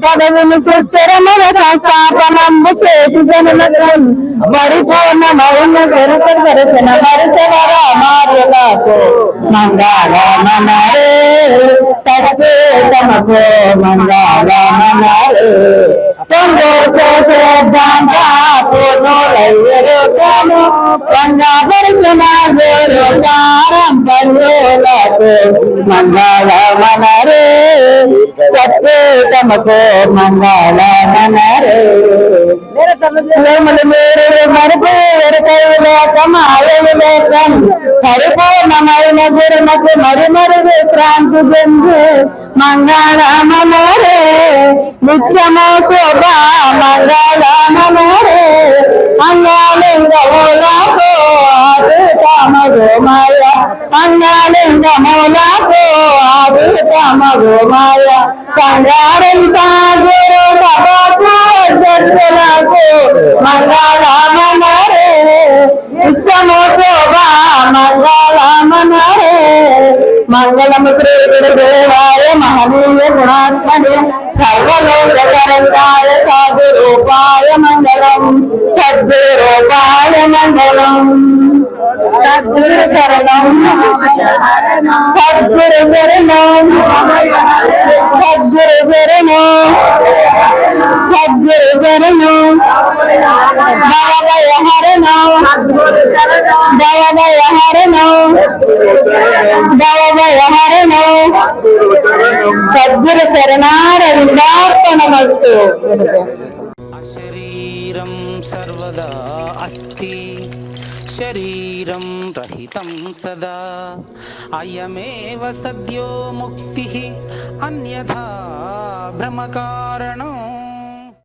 పదవిని సుస్థిరమైన సంస్థాపనము చేసి జనులకు పరిపూర్ణమైన దర్శన దర్శన మార్యలకు మంగళమనరే తత్వేతమకో మంగళమనరే మంగళమనరే తత్వేతమకో మంగళమనరే పరిపూర్ణమైన గురుమకు మరి మరి విశ్రాంతి చెంది మంగళమనరే నిత్యమో శోభ మంగళమనరే అంగాలింగములకు ఆదితమగోమాయ అంగాలింగములకు ఆదితమగోమాయ సంగారంత గురు సభకు మంగళమనరే నిత్యమో శోభ మంగళమనరే మంగళం శ్రీ గురుదేవాయ మహనీయ గుణాత్మనే సర్వలోకరంగాయ సాధురూపాయ మంగళం సద్గురూపాయ మంగళం సద్గురు శరణం సద్గురు శరణం సద్గురు శరణం సద్గురు శరణం భవభయ హరణం భవభయ హరణం భవభయ హరణం సద్గురు శరణారవిందార్పణమస్తు. అశరీరం సర్వదా అస్తి శరీరం రహితం సదా అయమేవ సద్యో ముక్తి అన్యథా భ్రమకారణం